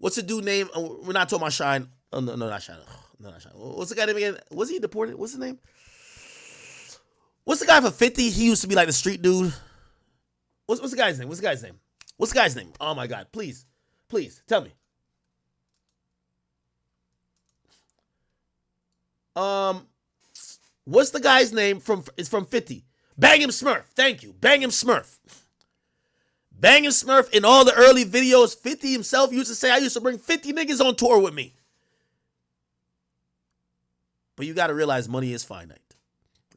What's the dude name? We're not talking about Shine. Oh, no, not Shine. No, not Shine. What's the guy name again? Was he deported? What's his name? What's the guy for 50? He used to be like the street dude. What's the guy's name? What's the guy's name? What's the guy's name? Oh my God! Please, tell me. What's the guy's name from? It's from 50. Bang him Smurf. Thank you. Bang him Smurf. Bang him Smurf in all the early videos. 50 himself used to say, I used to bring 50 niggas on tour with me. But you got to realize money is finite.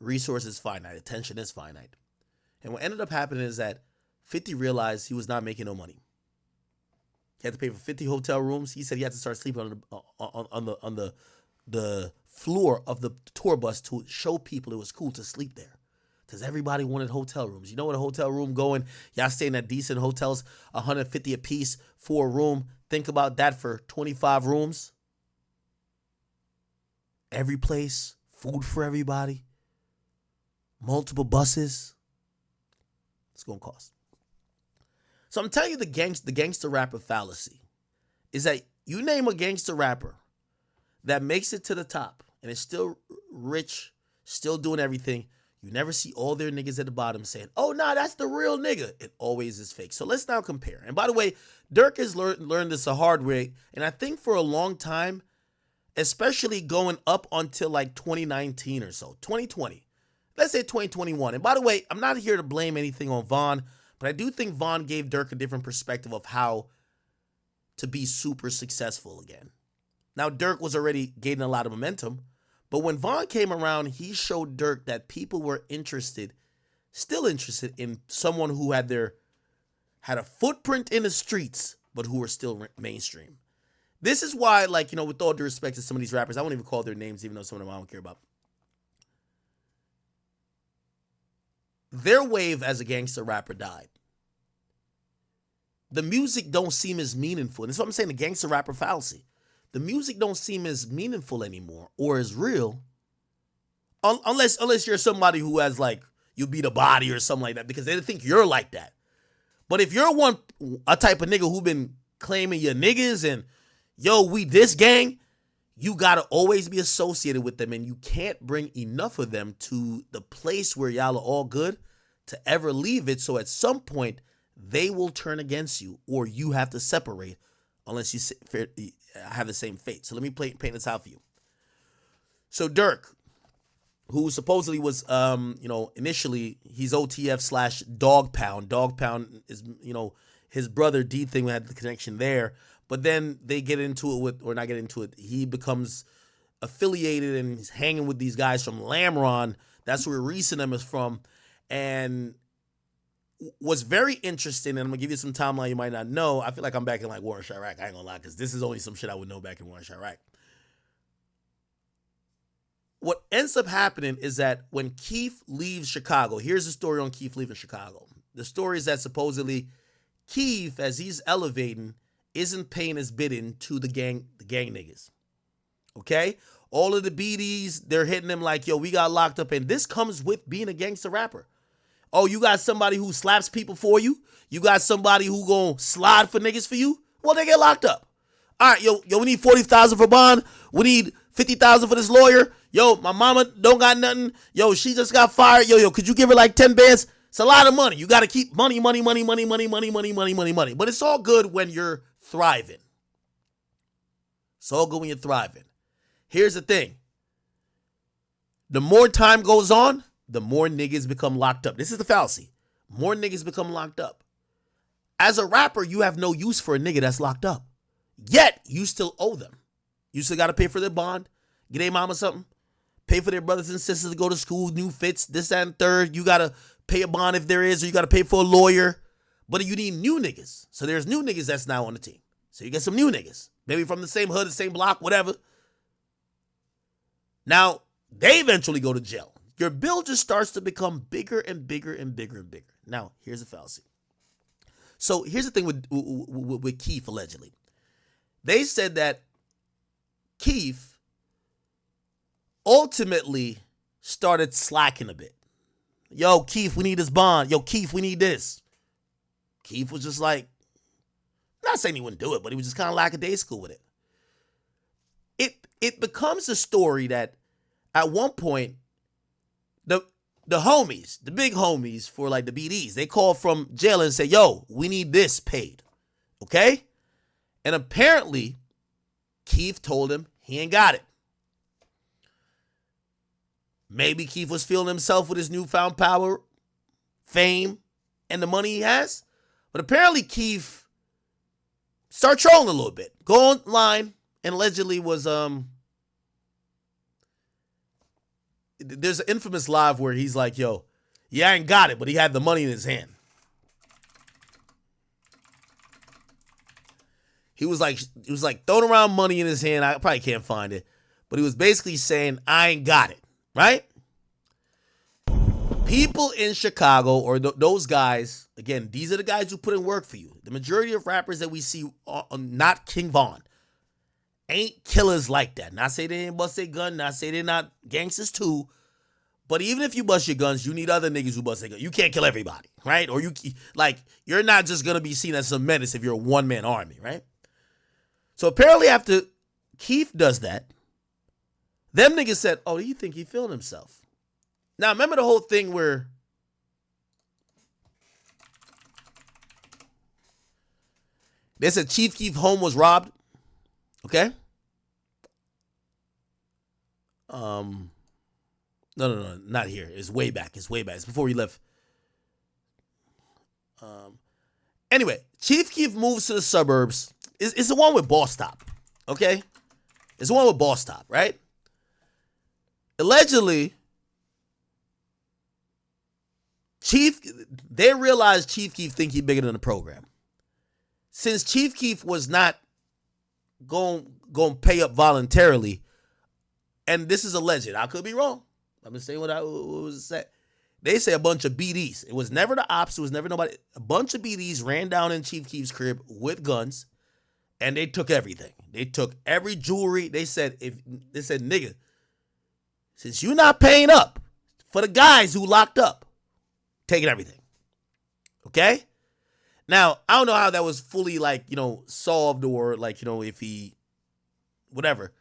Resources finite. Attention is finite. And what ended up happening is that 50 realized he was not making no money. He had to pay for 50 hotel rooms. He said he had to start sleeping on the floor of the tour bus to show people it was cool to sleep there. Because everybody wanted hotel rooms. You know what a hotel room going? Y'all staying at decent hotels, $150 a piece for a room. Think about that for 25 rooms. Every place, food for everybody, multiple buses. It's going to cost. So I'm telling you the gangster rapper fallacy is that you name a gangster rapper that makes it to the top and is still rich, still doing everything. You never see all their niggas at the bottom saying, oh, nah, that's the real nigga. It always is fake. So let's now compare. And by the way, Dirk has learned this a hard way. And I think for a long time, especially going up until like 2019 or so, 2020, let's say 2021. And by the way, I'm not here to blame anything on Von, but I do think Von gave Dirk a different perspective of how to be super successful again. Now, Dirk was already gaining a lot of momentum. But when Von came around, he showed Dirk that people were still interested in someone who had a footprint in the streets, but who were still mainstream. This is why, like, you know, with all due respect to some of these rappers, I won't even call their names, even though some of them I don't care about. Their wave as a gangster rapper died. The music don't seem as meaningful. And that's what I'm saying, the gangster rapper fallacy. The music don't seem as meaningful anymore or as real unless you're somebody who has like, you beat a body or something like that because they think you're like that. But if you're a type of nigga who been claiming your niggas and, yo, we this gang, you got to always be associated with them and you can't bring enough of them to the place where y'all are all good to ever leave it. So at some point, they will turn against you or you have to separate unless you have the same fate. So let me paint this out for you. So Dirk, who supposedly was, initially he's OTF / Dog Pound. Dog Pound is, his brother D thing had the connection there. But then they get into it or not get into it. He becomes affiliated and he's hanging with these guys from Lamron. That's where Reason is from. And what's very interesting, and I'm going to give you some timeline you might not know. I feel like I'm back in like War in Chirac. I ain't going to lie, because this is only some shit I would know back in War in Chirac. What ends up happening is that when Keef leaves Chicago, here's the story on Keef leaving Chicago. The story is that supposedly Keef, as he's elevating, isn't paying his bidding to the gang niggas. Okay? All of the BDs, they're hitting him like, yo, we got locked up. And this comes with being a gangster rapper. Oh, you got somebody who slaps people for you? You got somebody who gonna slide for niggas for you? Well, they get locked up. All right, yo, we need $40,000 for bond. We need $50,000 for this lawyer. Yo, my mama don't got nothing. Yo, she just got fired. Yo, could you give her like 10 bands? It's a lot of money. You got to keep money. But it's all good when you're thriving. It's all good when you're thriving. Here's the thing. The more time goes on, the more niggas become locked up. This is the fallacy. More niggas become locked up. As a rapper, you have no use for a nigga that's locked up. Yet, you still owe them. You still got to pay for their bond, get their mama something, pay for their brothers and sisters to go to school, new fits, this, that, and third. You got to pay a bond if there is, or you got to pay for a lawyer. But you need new niggas. So there's new niggas that's now on the team. So you get some new niggas. Maybe from the same hood, the same block, whatever. Now, they eventually go to jail. Your bill just starts to become bigger and bigger and bigger and bigger. Now, here's the fallacy. So here's the thing with Keef, allegedly. They said that Keef ultimately started slacking a bit. Yo, Keef, we need this bond. Yo, Keef, we need this. Keef was just like, not saying he wouldn't do it, but he was just kind of lackadaisical with it. It becomes a story that at one point, the homies, the big homies for like the BDs, they call from jail and say, yo, we need this paid. Okay? And apparently, Keef told him he ain't got it. Maybe Keef was feeling himself with his newfound power, fame, and the money he has. But apparently Keef started trolling a little bit. Go online and allegedly was there's an infamous live where he's like, yo, yeah, I ain't got it, but he had the money in his hand. He was like throwing around money in his hand. I probably can't find it. But he was basically saying, I ain't got it, right? People in Chicago, or those guys, again, these are the guys who put in work for you. The majority of rappers that we see, not King Von, ain't killers like that. Not say they ain't bust their gun, not say they're not gangsters too. But even if you bust your guns, you need other niggas who bust their guns. You can't kill everybody, right? Or you're not just going to be seen as some menace if you're a one-man army, right? So apparently after Keef does that, them niggas said, oh, do you think he feeling himself? Now, remember the whole thing where they said Chief Keef home was robbed? Okay? No, not here. It's way back. It's before he left. Anyway, Chief Keef moves to the suburbs. It's the one with Boss Top, okay? It's the one with Boss Top, right? Allegedly, they realized Chief Keef think he bigger than the program. Since Chief Keef was not going to pay up voluntarily, and this is alleged, I could be wrong. I'm going to say what was said. They say a bunch of BDs. It was never the ops. It was never nobody. A bunch of BDs ran down in Chief Keef's crib with guns, and they took everything. They took every jewelry. They said, nigga, since you're not paying up for the guys who locked up, taking everything. Okay? Now, I don't know how that was fully, solved or, if he, whatever.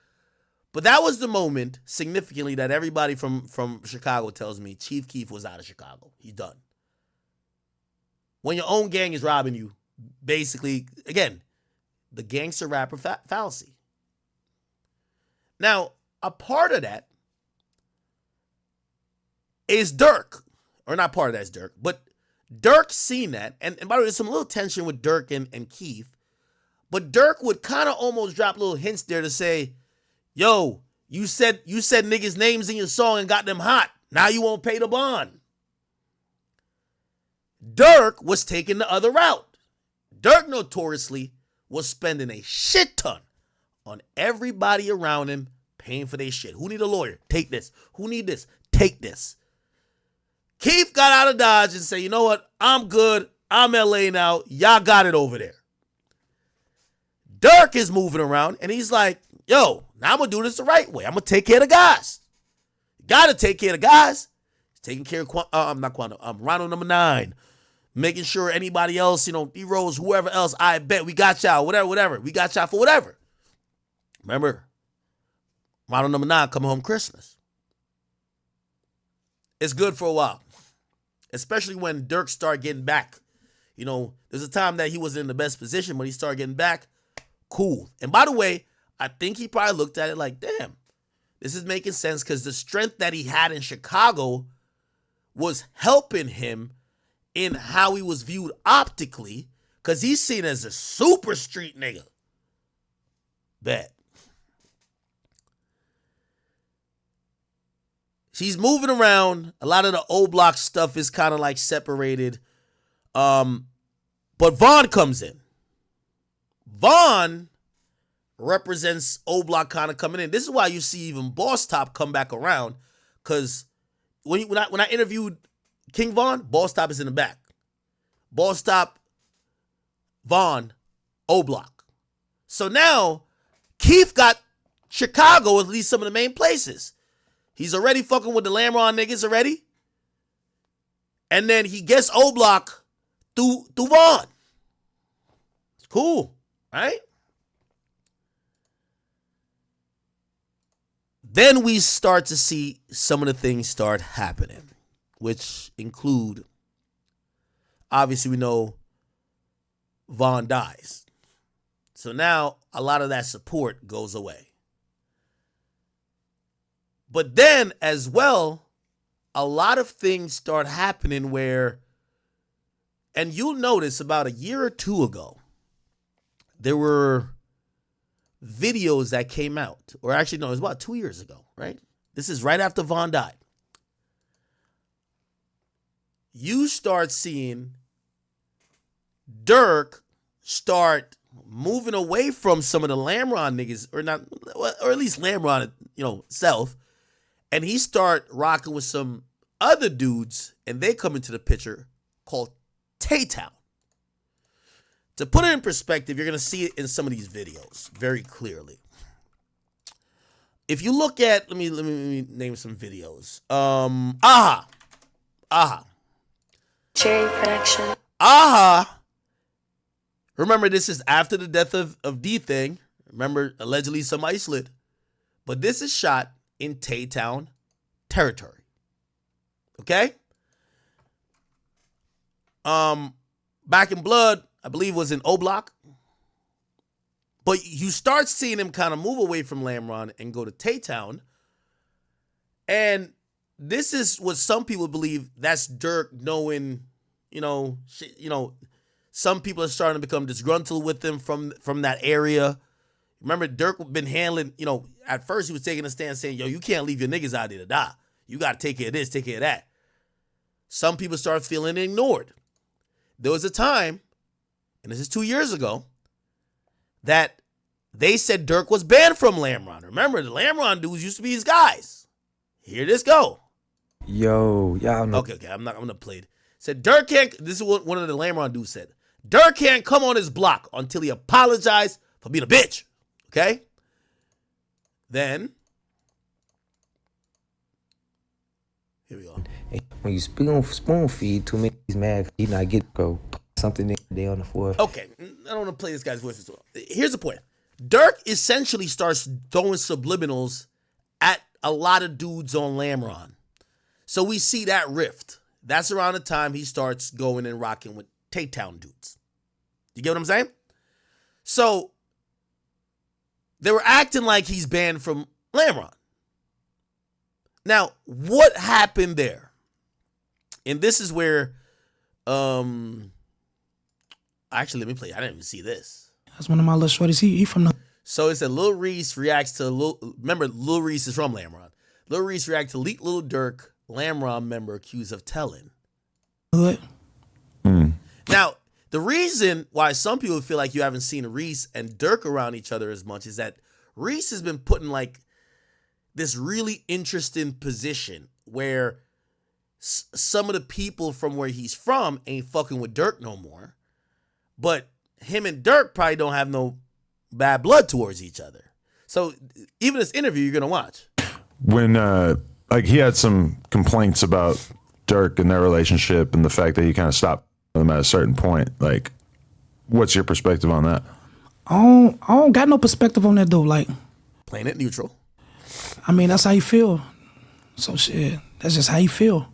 But that was the moment, significantly, that everybody from Chicago tells me Chief Keef was out of Chicago. He's done. When your own gang is robbing you, basically, again, the gangster rapper fallacy. Now, a part of that is Dirk. Or not part of that is Dirk, but Dirk seen that. And by the way, there's some little tension with Dirk and Keef. But Dirk would kind of almost drop little hints there to say, yo, you said niggas' names in your song and got them hot. Now you won't pay the bond. Dirk was taking the other route. Dirk notoriously was spending a shit ton on everybody around him paying for their shit. Who need a lawyer? Take this. Who need this? Take this. Keef got out of Dodge and said, you know what? I'm good. I'm LA now. Y'all got it over there. Dirk is moving around and he's like, yo, now I'm going to do this the right way. I'm going to take care of the guys. Got to take care of the guys. He's taking care of Ronald number 9. Making sure anybody else, D-Rose, whoever else, I bet we got y'all, whatever. We got y'all for whatever. Remember, Ronald number 9 coming home Christmas. It's good for a while. Especially when Dirk started getting back. There's a time that he wasn't in the best position, but he started getting back. Cool. And by the way, I think he probably looked at it like, damn, this is making sense because the strength that he had in Chicago was helping him in how he was viewed optically because he's seen as a super street nigga. Bet. She's moving around. A lot of the old block stuff is kind of like separated. But Vaughn comes in. Vaughn represents old block kind of coming in. This is why you see even Boss Top come back around. Because when I interviewed King Von, Boss Top is in the back. Boss Top, Vaughn, O Block. So now, Keef got Chicago, at least some of the main places. He's already fucking with the Lamron niggas already. And then he gets O Block through Vaughn. It's Cool, right? Then we start to see some of the things start happening, which include, obviously we know Von dies. So now a lot of that support goes away. But then as well, a lot of things start happening where, and you'll notice about a year or two ago, there were videos that came out, or actually no, it was about 2 years ago, right? This is right after Von died. You start seeing Dirk start moving away from some of the Lamron niggas, or not, or at least Lamron, self, and he start rocking with some other dudes, and they come into the picture called Tay-Town. To put it in perspective, you're going to see it in some of these videos very clearly. If you look at, let me name some videos. Aha. Cherry production. Aha. Remember, this is after the death of D-Thing. Remember, allegedly somebody slid. But this is shot in Tay-Town territory. Okay? Back in Blood, I believe, was in O-Block. But you start seeing him kind of move away from Lamron and go to Tay-Town. And this is what some people believe that's Dirk knowing, some people are starting to become disgruntled with him from that area. Remember, Dirk been handling, at first he was taking a stand saying, yo, you can't leave your niggas out there to die. You got to take care of this, take care of that. Some people start feeling ignored. There was a time, and this is 2 years ago, that they said Dirk was banned from Lamron. Remember, the Lamron dudes used to be his guys. Here this go. Yo, y'all know. Okay, I'm gonna play it. Said Dirk can't, this is what one of the Lamron dudes said. Dirk can't come on his block until he apologized for being a bitch. Okay? Then, here we go. When you spoon feed too many, he's mad. He not get go something they on the floor. Okay, I don't want to play this guy's voice as well. Here's the point. Dirk essentially starts throwing subliminals at a lot of dudes on Lamron. So we see that rift. That's around the time he starts going and rocking with Tay-Town dudes. You get what I'm saying? So they were acting like he's banned from Lamron. Now, what happened there? And this is where, actually, let me play. I didn't even see this. That's one of my little shorties. He from the. So it said Lil Reese reacts to remember Lil Reese is from Lamron. Lil Reese reacts to leaked Lil Durk Lamron member accused of telling. Hood. Now, the reason why some people feel like you haven't seen Reese and Dirk around each other as much is that Reese has been put in like this really interesting position where some of the people from where he's from ain't fucking with Dirk no more. But him and Dirk probably don't have no bad blood towards each other. So even this interview you're going to watch. When, he had some complaints about Dirk and their relationship and the fact that he kind of stopped them at a certain point. Like, what's your perspective on that? I don't got no perspective on that though. Like, Playing it neutral. I mean, that's how you feel. So shit, that's just how you feel.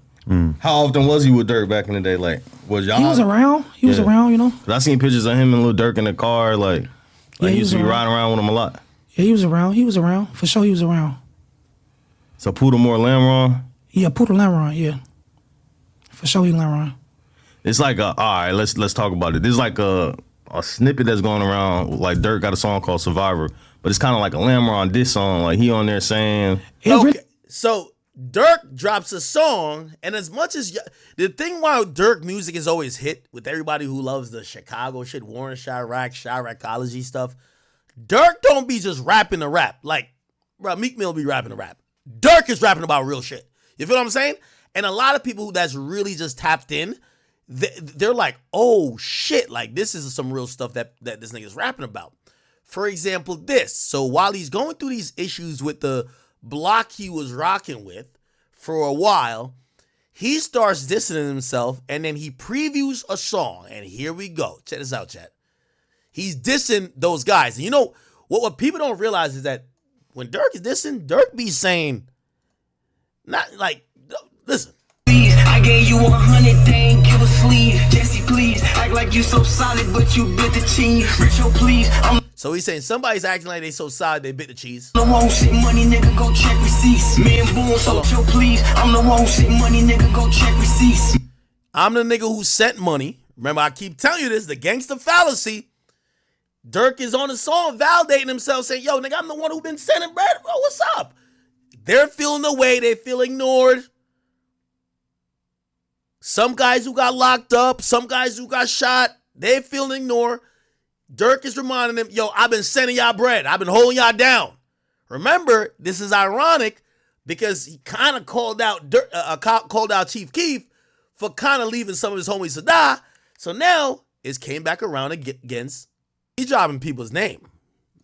How often was he with Dirk back in the day? Like, was y'all? He was around. He was around, 'Cause I seen pictures of him and Lil Durk in the car. Like Yeah, he he used to be was riding around with him a lot. Yeah, he was around. He was around. For sure, he was around. So Poodlemore Lamron. Yeah, Poodle Lamron, yeah. For sure, he Lamron. It's like all right, let's talk about it. There's like a snippet that's going around. Like Dirk got a song called Survivor, but it's kind of like a Lamron diss song. Like he on there saying, Okay, so Dirk drops a song, and as much as the thing why Dirk music is always hit with everybody who loves the Chicago shit, Warren Chiracology stuff, Dirk don't be just rapping to rap. Like, bro, Meek Mill be rapping to rap. Dirk is rapping about real shit. You feel what I'm saying? And a lot of people that's really just tapped in, they're like, oh shit, like this is some real stuff that this nigga's rapping about. For example, this. So while he's going through these issues with the block he was rocking with for a while, he starts distancing himself and then he previews a song. And here we go. Check this out, chat. He's dissing those guys. And you know what people don't realize is that when Dirk is dissing, Dirk be saying, not like, listen. I gave you 100, they ain't give a sleeve. Jesse, please, act like you so solid, but you bit the cheese. Richo, please, I'm So he's saying somebody's acting like they so solid they bit the cheese. the one who shit money, nigga, go check receipts. Me and Boone, so chill, please. I'm the one who shit money, nigga, go check receipts. I'm the nigga who sent money. Remember, I keep telling you this, the gangster fallacy. Dirk is on the song validating himself, saying, yo, nigga, I'm the one who been sending bread. Bro, what's up? They're feeling the way. They feel ignored. Some guys who got locked up, some guys who got shot, they feel ignored. Dirk is reminding them, yo, I've been sending y'all bread. I've been holding y'all down. Remember, this is ironic because he kind of called out Chief Keef for kind of leaving some of his homies to die. So now it's came back around against, he's dropping people's name.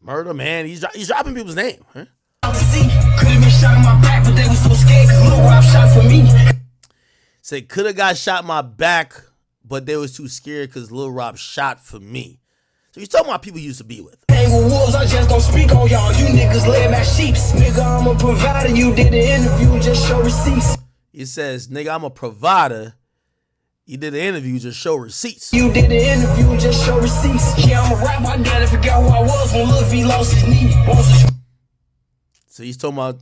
Murder, man, he's dropping people's name. Huh? Could have been shot in my back, but they was so scared because Lil Rob shot for me. Say, could have got shot in my back, but they was too scared because Lil Rob shot for me. So he's talking about people he used to be with. Hang with wolves, I just don't speak on y'all. You niggas laying my sheeps. Nigga, I'm a provider. You did an interview, just show receipts. He says, nigga, I'm a provider. You did an interview, just show receipts. You did an interview, just show receipts. Yeah, I'm a rap, my daddy forgot who I was when Lil V lost his knee. So he's talking about,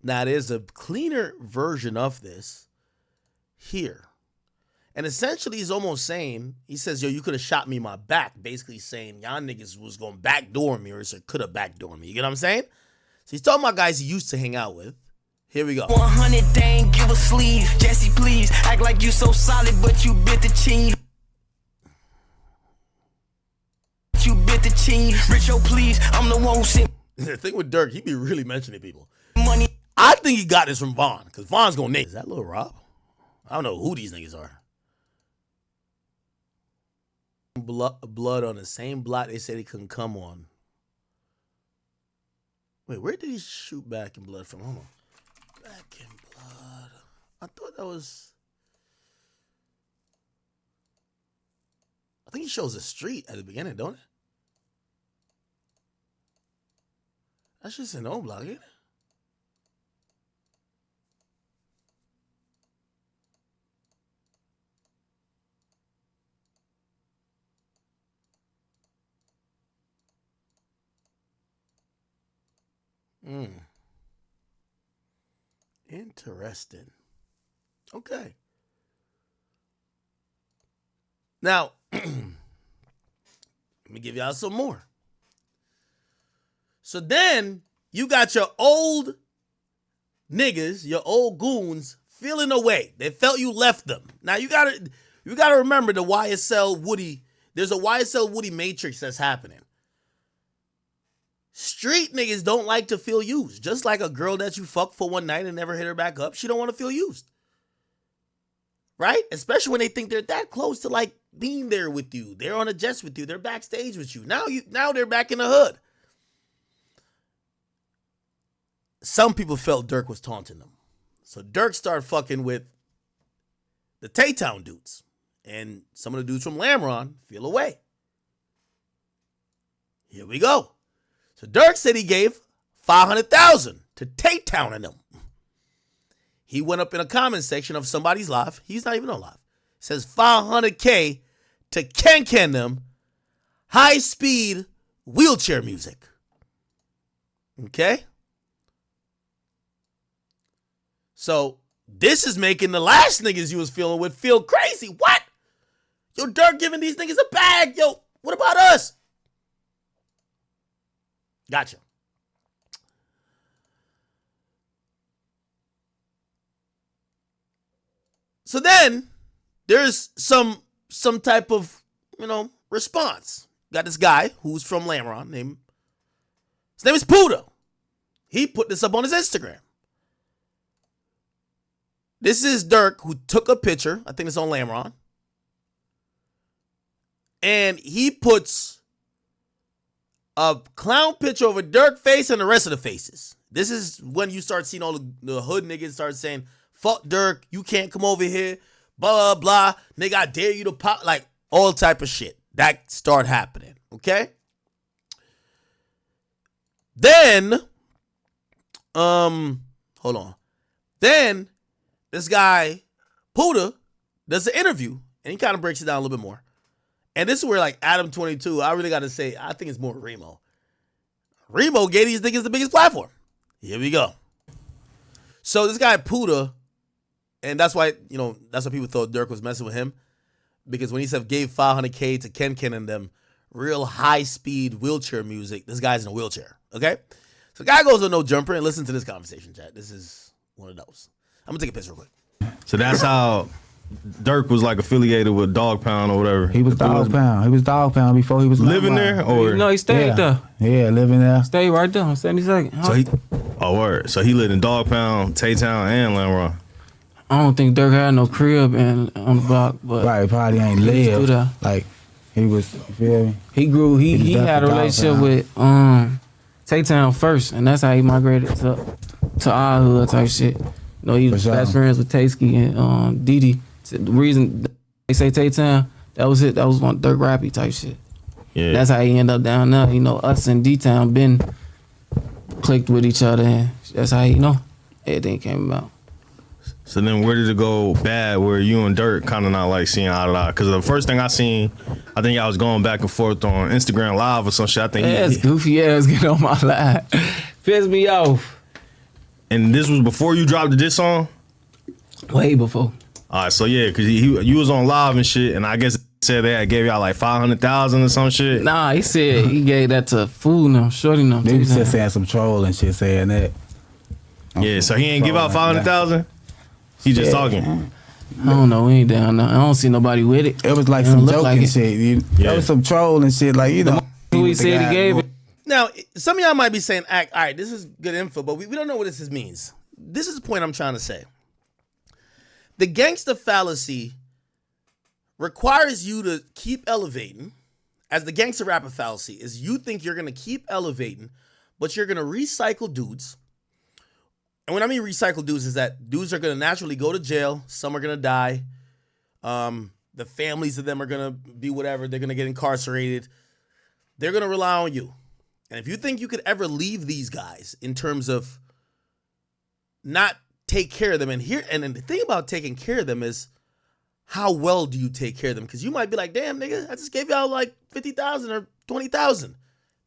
now there's a cleaner version of this here. And essentially he's almost saying, he says, yo, you could have shot me in my back. Basically saying, y'all niggas was going to backdoor me or could have backdoor me. You get what I'm saying? So he's talking about guys he used to hang out with. Here we go. 100, they ain't give a sleeve. Jesse, please, act like you so solid, but you bit the cheese. You bit the cheese. Richo, please, I'm the one who sent The thing with Dirk, he be really mentioning people. money. I think he got this from Vaughn, because Vaughn's going to name. Is that Lil Rob? I don't know who these niggas are. Blood on the same block they said he couldn't come on. Wait, where did he shoot Back in Blood from? Hold on. Back in Blood. I thought that was... I think he shows a street at the beginning, don't it? That's just an old block, ain't it? Interesting. Okay. Now, let me give y'all some more. So then you got your old niggas, your old goons feeling away. They felt you left them. Now you gotta remember the YSL Woody. There's a YSL Woody matrix that's happening. Street niggas don't like to feel used. Just like a girl that you fuck for one night and never hit her back up, she don't want to feel used. Right? Especially when they think they're that close to like being there with you. They're on a jets with you. They're backstage with you. Now they're back in the hood. Some people felt Dirk was taunting them. So Dirk started fucking with the Tay-Town dudes. And some of the dudes from Lamron feel away. Here we go. So Dirk said he gave $500,000 to Tay-Town and them. He went up in a comment section of somebody's live. He's not even on live. It says $500K to Ken them Highspeed wheelchair music. Okay? So this is making the last niggas you was feeling with feel crazy. What? Yo, Dirk giving these niggas a bag. Yo, what about us? Gotcha. So then there's some type of, response. Got this guy who's from Lamron his name is Puda. He put this up on his Instagram. This is Dirk who took a picture. I think it's on Lamron. And he puts a clown picture of a Dirk face and the rest of the faces. This is when you start seeing all the hood niggas start saying, fuck Dirk, you can't come over here, blah, blah, blah. Nigga, I dare you to pop, like all type of shit. That start happening, okay? Then, hold on. Then this guy, Puda, does the interview, and he kind of breaks it down a little bit more. And this is where, like, Adam 22, I really got to say, I think it's more Remo. Remo gave these niggas the biggest platform. Here we go. So this guy, Puda, and that's why, that's why people thought Dirk was messing with him. Because when he said gave $500K to Ken and them, real high-speed wheelchair music, this guy's in a wheelchair, okay? So the guy goes on No Jumper and listen to this conversation, chat. This is one of those. I'm going to take a piss real quick. So that's how Dirk was like affiliated with Dog Pound or whatever. He was Dog Pound. He was Dog Pound before he was living there, or No, he stayed there. Yeah, living there. Stayed right there on 72nd. so he. Oh, word. So he lived in Dog Pound, Tay-Town, and Lamron. I don't think Dirk had no crib on the block, but Right, probably ain't he was through lived. there. Like, he was, you feel me? He grew. He was had a definitely relationship Dog with Tay-Town first, and that's how he migrated to our hood type shit. He was For sure. best friends with Taysky and Didi. So the reason they say Tay-Town, that was it. That was one Dirk Rappy type shit. Yeah. That's how he ended up down there. Us and D-Town been clicked with each other, and that's how everything came about. So then where did it go bad where you and Dirk kind of not like seeing eye to eye? Because the first thing I seen, I think I was going back and forth on Instagram Live or some shit. I think That's goofy ass get on my live. Piss me off. And this was before you dropped this song? Way before. All right, so yeah, because you was on live and shit, and I guess it said they had gave y'all like 500,000 or some shit. Nah, he said he gave that to fool them, shorty them. They was just saying some troll and shit saying that. Yeah, so he ain't give out 500,000? He just talking. I don't know, we ain't down there. I don't see nobody with it. It was like It don't some look joking like it. shit. Yeah. There was some troll and shit, like, Who he said he gave it. Now, some of y'all might be saying, all right, this is good info, but we don't know what this means. This is the point I'm trying to say. The gangster fallacy requires you to keep elevating, as the gangster rapper fallacy is you think you're going to keep elevating, but you're going to recycle dudes. And when I mean recycle dudes is that dudes are going to naturally go to jail. Some are going to die. The families of them are going to be whatever. They're going to get incarcerated. They're going to rely on you. And if you think you could ever leave these guys in terms of not take care of them, and then the thing about taking care of them is how well do you take care of them? Because you might be like, damn, nigga, I just gave y'all like 50,000 or 20,000.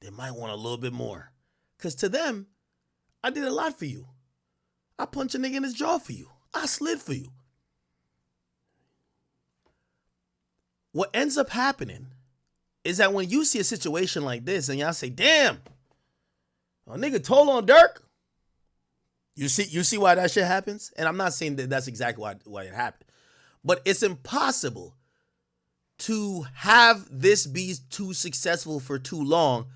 They might want a little bit more. Because to them, I did a lot for you. I punched a nigga in his jaw for you. I slid for you. What ends up happening is that when you see a situation like this and y'all say, damn, a nigga told on Dirk, you see why that shit happens? And I'm not saying that that's exactly why it happened. But it's impossible to have this be too successful for too long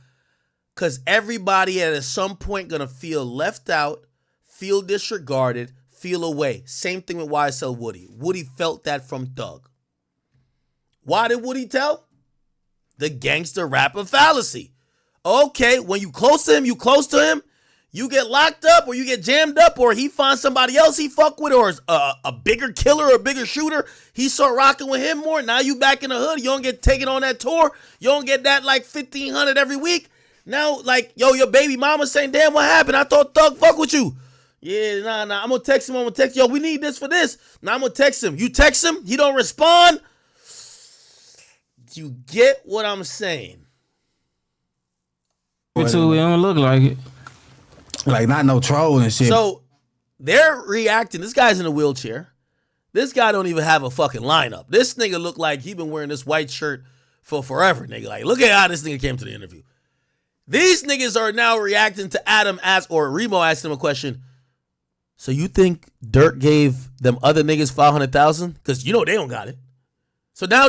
because everybody at some point going to feel left out, feel disregarded, feel away. Same thing with YSL Woody. Woody felt that from Thug. Why did Woody tell? The gangster rapper fallacy. Okay, when you close to him, you get locked up or you get jammed up or he finds somebody else he fuck with or a bigger killer or a bigger shooter. He start rocking with him more. Now you back in the hood. You don't get taken on that tour. You don't get that like 1,500 every week. Now like, yo, your baby mama saying, damn, what happened? I thought Thug fuck with you. Yeah, nah. I'm going to text him. Yo, we need this for this. Now I'm going to text him. You text him. He don't respond. You get what I'm saying? It don't look like it. Like, not no troll and shit. So they're reacting. This guy's in a wheelchair. This guy don't even have a fucking lineup. This nigga look like he been wearing this white shirt for forever, nigga. Like, look at how this nigga came to the interview. These niggas are now reacting to Adam or Remo asked him a question. So you think Dirk gave them other niggas 500,000? Because you know they don't got it. So now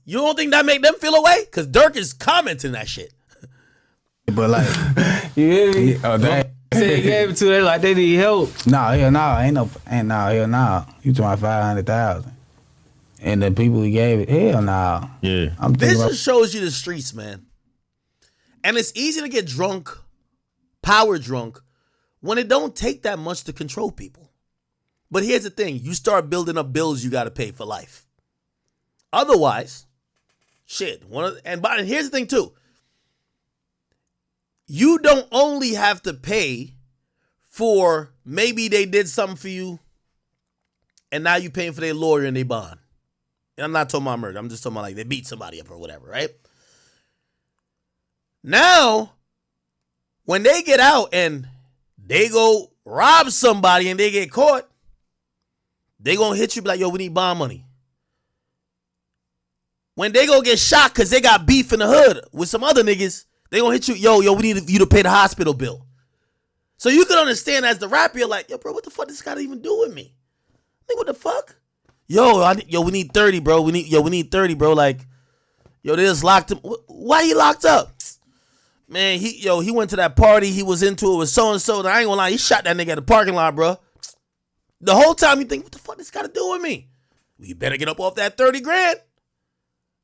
you don't think that make them feel away? Because Dirk is commenting that shit. But like, You hear me? oh, that. Said he gave it to them like they need help. Nah, hell no, hell no. You talking about 500,000, and the people he gave it, hell no. Yeah. I'm This thinking about, just shows you the streets, man. And it's easy to get drunk, power drunk, when it don't take that much to control people. But here's the thing. You start building up bills you got to pay for life. Otherwise, Shit. And here's the thing too. You don't only have to pay for maybe they did something for you and now you paying for their lawyer and their bond. And I'm not talking about murder. I'm just talking about like they beat somebody up or whatever, right? Now, when they get out and they go rob somebody and they get caught, they gonna hit you be like, yo, we need bond money. When they go get shot because they got beef in the hood with some other niggas, they gonna hit you, yo, we need you to pay the hospital bill. So you can understand as the rapper, you're like, yo, bro, what the fuck this got to even do with me? Like, what the fuck? Yo, we need 30, bro. We need 30, bro. Like, yo, they just locked him. Why he locked up? Man, he went to that party. He was into it with so-and-so. And I ain't gonna lie, he shot that nigga at the parking lot, bro. The whole time you think, what the fuck this got to do with me? Well, you better get up off that 30 grand.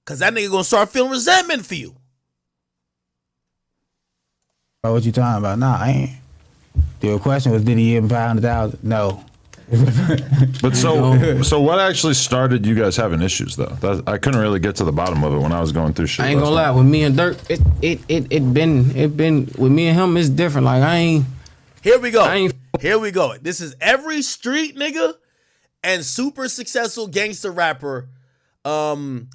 Because that nigga gonna start feeling resentment for you. Bro, what you talking about? Nah, I ain't. The question was, did he give him 500,000? No. But so what actually started you guys having issues though? I couldn't really get to the bottom of it when I was going through shit. I ain't gonna lie, with me and Dirk, it been with me and him, it's different. Like Here we go. This is every street nigga and super successful gangster rapper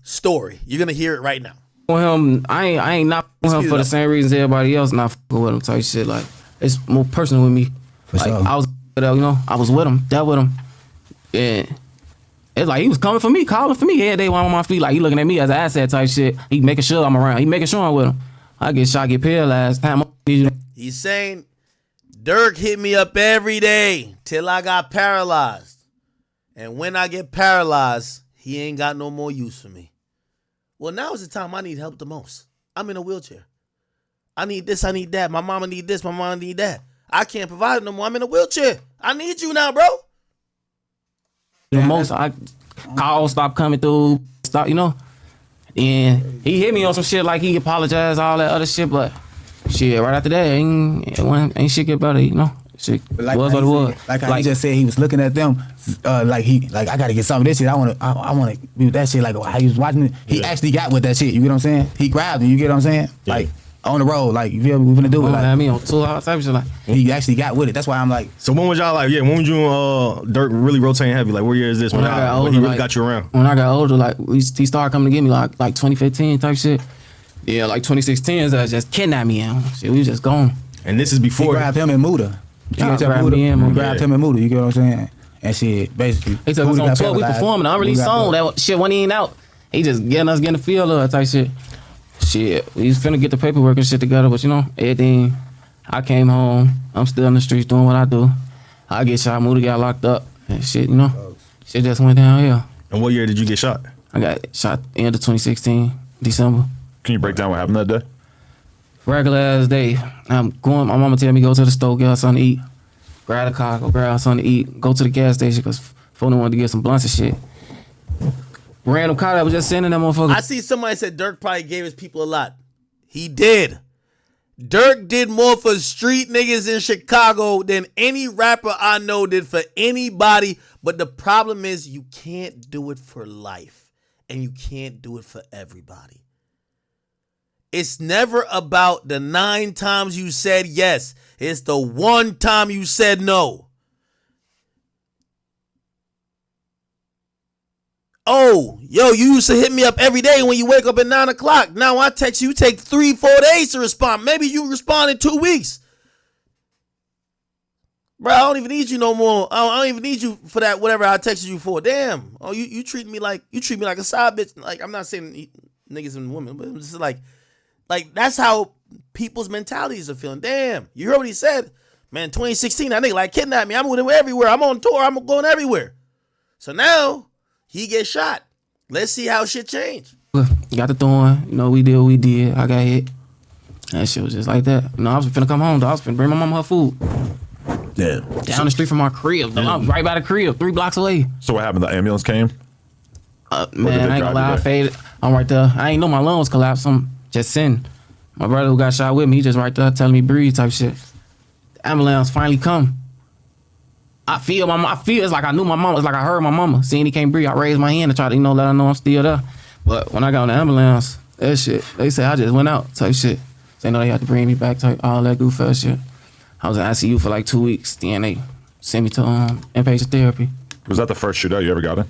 story. You're gonna hear it right now. with him, I ain't not with him for the same reasons everybody else not fucking with him type shit. Like, it's more personal with me. For like, sure. I was, I was with him, dealt with him. And it's like he was coming for me, calling for me every day while I'm on my feet. Like, he looking at me as an asset type shit. He making sure I'm around. He making sure I'm with him. I get shot, get paralyzed. He's saying, Dirk hit me up every day till I got paralyzed. And when I get paralyzed, he ain't got no more use for me. Well, now is the time I need help the most. I'm in a wheelchair. I need this, I need that. My mama need this, my mama need that. I can't provide it no more. I'm in a wheelchair. I need you now, bro. The most I calls stop coming through, stop, And he hit me on some shit like he apologized, all that other shit, but shit, right after that, ain't shit get better, Shit Like was what it was. Like how he just said he was looking at them, I gotta get some of this shit. I wanna be with that shit. Like how he was watching it, he actually got with that shit. You get what I'm saying? He grabbed it. You get what I'm saying? Yeah. Like on the road, like you feel me? We finna do it. Like Had me on two type of shit like. he actually got with it. That's why I'm like. So when was y'all like, when was you Dirk really rotating heavy? Like, what year is this? When I got older, he really like, got you around? When I got older, like he started coming to get me like 2015 type shit. Yeah, like 2016 is just kidnapped me and shit. We was just gone. And this is He before. grabbed him and Muda. Yeah, grabbed me and Muda. Grabbed him and Muda. You get what I'm saying? And shit, basically. He said we was Muda on got tour, we paralyzed. performing the unreleased Muda got song. That shit wasn't even out. He just getting the feel of it type shit. Shit, we was finna get the paperwork and shit together, but everything. I came home. I'm still in the streets doing what I do. I get shot. Muda got locked up and shit. Shit just went down here. And what year did you get shot? I got shot end of 2016, December. Can you break down what happened that day? Regular ass day. I'm going. My mama tell me go to the store, get us something to eat. Grab a car, go grab us something to eat. Go to the gas station because phone wanted to get some blunts and shit. Random car that was just sending that motherfucker. I see somebody said Dirk probably gave his people a lot. He did. Dirk did more for street niggas in Chicago than any rapper I know did for anybody. But the problem is you can't do it for life. And you can't do it for everybody. It's never about the 9 times you said yes. It's the 1 time you said no. Oh, yo, you used to hit me up every day when you wake up at 9 o'clock. Now I text you, take 3-4 days to respond. Maybe you respond in 2 weeks. Bro, I don't even need you no more. I don't even need you for that, whatever I texted you for. Damn. Oh, you treat me like a side bitch. Like, I'm not saying niggas and women, but it's just like that's how people's mentalities are feeling. Damn. You heard what he said. Man, 2016, that nigga like kidnapped me. I'm with him everywhere. I'm on tour. I'm going everywhere. So now he gets shot. Let's see how shit change. Got the thorn. We did what we did. I got hit. That shit was just like that. I was finna come home, though. I was finna bring my mama her food. Yeah. Down the street from our crib, though. I'm right by the crib, 3 blocks away. So what happened? The ambulance came? Man, I ain't gonna lie, I faded. I'm right there. I ain't know my lungs collapsed. I'm just sitting. My brother who got shot with me, he just right there telling me breathe type shit. The ambulance finally come. I feel it's like I knew my mama. It's like I heard my mama. Seeing he can't breathe, I raised my hand to try to, let her know I'm still there. But when I got on the ambulance, that shit, they said I just went out type shit. They know they had to bring me back type all that goof ass shit. I was in ICU for like 2 weeks. Then they sent me to inpatient therapy. Was that the first shootout you ever got in?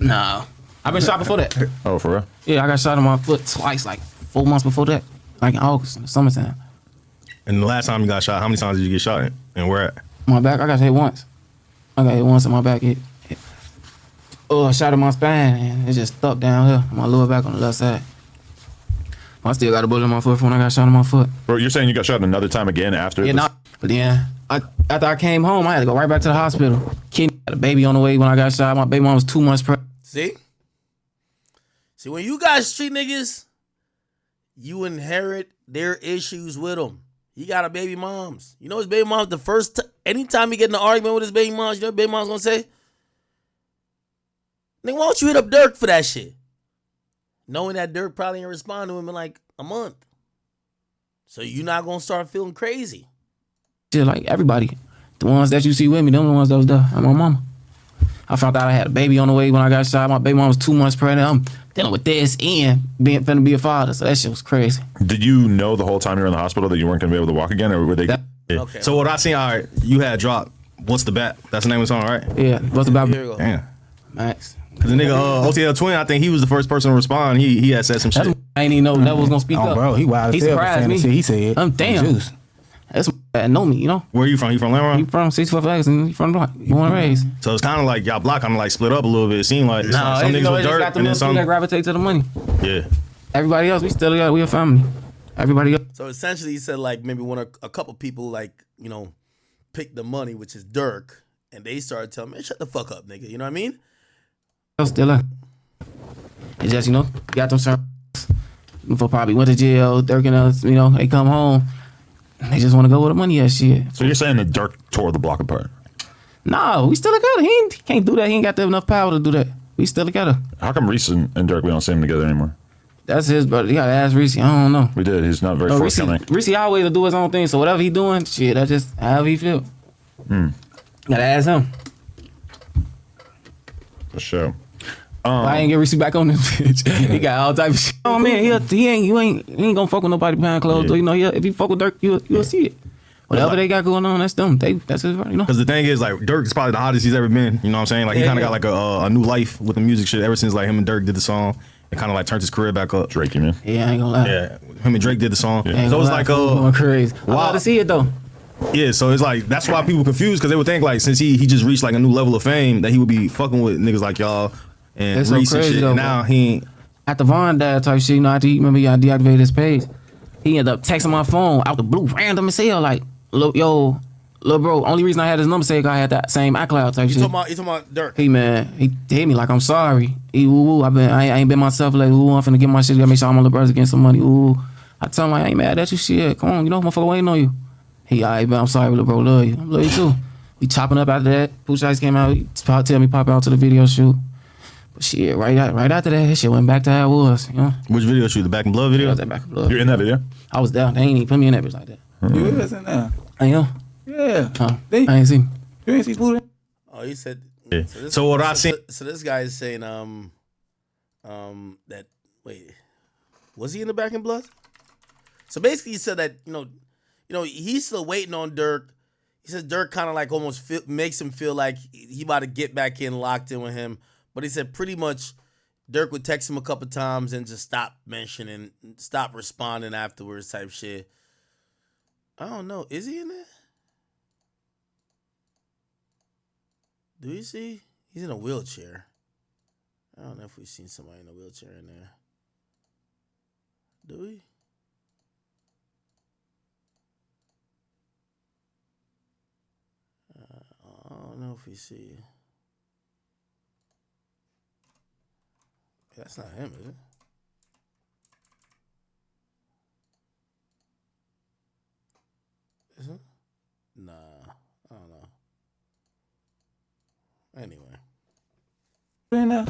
Nah, I've been shot before that. Oh, for real? Yeah, I got shot in my foot twice, like 4 months before that, like in August in the summertime. And the last time you got shot, how many times did you get shot in? And where at? My back, I got hit once. I got hit once in my back. Shot in my spine, and it just stuck down here, my lower back on the left side. I still got a bullet in my foot from when I got shot in my foot. Bro, you're saying you got shot another time again after? Yeah, but then after I came home, I had to go right back to the hospital. Kid had a baby on the way when I got shot. My baby mom was 2 months pregnant. See, when you got street niggas, you inherit their issues with them. He got a baby moms. You know his baby mom's anytime he get in an argument with his baby moms, you know what baby mom's gonna say? Nigga, why don't you hit up Dirk for that shit? Knowing that Dirk probably ain't respond to him in like a month. So you're not gonna start feeling crazy. Shit, like everybody. The ones that you see with me, them the ones that was there. I'm my mama. I found out I had a baby on the way when I got shot. My baby mom was 2 months pregnant. I'm dealing with this and finna be a father. So that shit was crazy. Did you know the whole time you were in the hospital that you weren't gonna be able to walk again, or were they? Yeah. Okay. So what I seen, all right, you had dropped What's the Bat? That's the name of the song, right? Yeah, what's about Here we go. Damn. Max? Cause the nigga OTL Twin, I think he was the first person to respond. He had said some shit. I ain't even know that was gonna speak Oh, up. bro, he wild as hell for saying the shit he said. I'm damn. Juice. That's that know me, you know. Where you from? You from Lamar? He from 64 Flags and he from the block. You want to raise? So it's kind of like y'all block kind of like split up a little bit. It seemed like some niggas with Dirk and then some. That gravitate to the money. Yeah. Everybody else, we still together. We a family. Everybody else. So essentially, he said like maybe a couple people like picked the money, which is Dirk, and they started telling me, "Shut the fuck up, nigga." You know what I mean? Still there. It's just got them certain for probably went to jail. Dirk and us, they come home. They just want to go with the money ass shit. So you're saying that Dirk tore the block apart? No, we still together. He can't do that. He ain't got enough power to do that. We still together. How come Reese and Dirk, we don't see them together anymore? That's his brother. You gotta ask Reese. I don't know. We did. He's not very forthcoming. Reese always do his own thing. So whatever he doing, shit, that's just however he feel. Gotta ask him. For sure. I ain't get Reese back on this bitch. He got all type of shit. Oh man, he ain't gonna fuck with nobody behind closed door. If you fuck with Dirk, you'll see it. Whatever they got going on, that's them. That's his, Because the thing is, like, Dirk is probably the hottest he's ever been. You know what I'm saying? Like, he kind of got like a new life with the music shit ever since like him and Dirk did the song. It kind of like turned his career back up. Drake, you mean? Yeah, I ain't gonna lie. Yeah, him and Drake did the song. Yeah. So it's like going crazy. I love to see it though. Yeah, so it's like that's why people confused because they would think like since he just reached like a new level of fame that he would be fucking with niggas like y'all and That's so Reese and crazy shit. though, And now bro. he ain't. After Von died type shit, after he deactivated his page, he ended up texting my phone out the blue, random as hell, like, yo, little bro. Only reason I had his number saved, I had that same iCloud type shit. You talking about Dirk? Hey man, he hit me like I'm sorry. He I ain't been myself like I'm finna get my shit. Gotta make sure all my little brothers getting some money. I tell him like I ain't mad at you. Shit, come on, motherfucker waiting on you. He alright, but I'm sorry, little bro, love you. I love you too. We chopping up after that. Pooch Ice came out. He tell me pop out to the video shoot. But shit, right after that shit went back to how it was. Which video shoot? The Back in Blood video? That back in blood. You're in that video? I was down. They ain't even put me in that bitch like that. You is in there. I am. Yeah. I ain't seen. You ain't see Buddha? Oh, he said. Yeah. So what I seen. So this guy is saying that was he in the Back in Blood? So basically, he said that he's still waiting on Dirk. He said Dirk kind of like almost makes him feel like he about to get back in, locked in with him. But he said pretty much Dirk would text him a couple times and just stop mentioning, stop responding afterwards type shit. I don't know. Is he in there? Do you see? He's in a wheelchair. I don't know if we've seen somebody in a wheelchair in there. Do we? I don't know if we see. That's not him, is it? Is it? Nah, I don't know. Anyway. In there.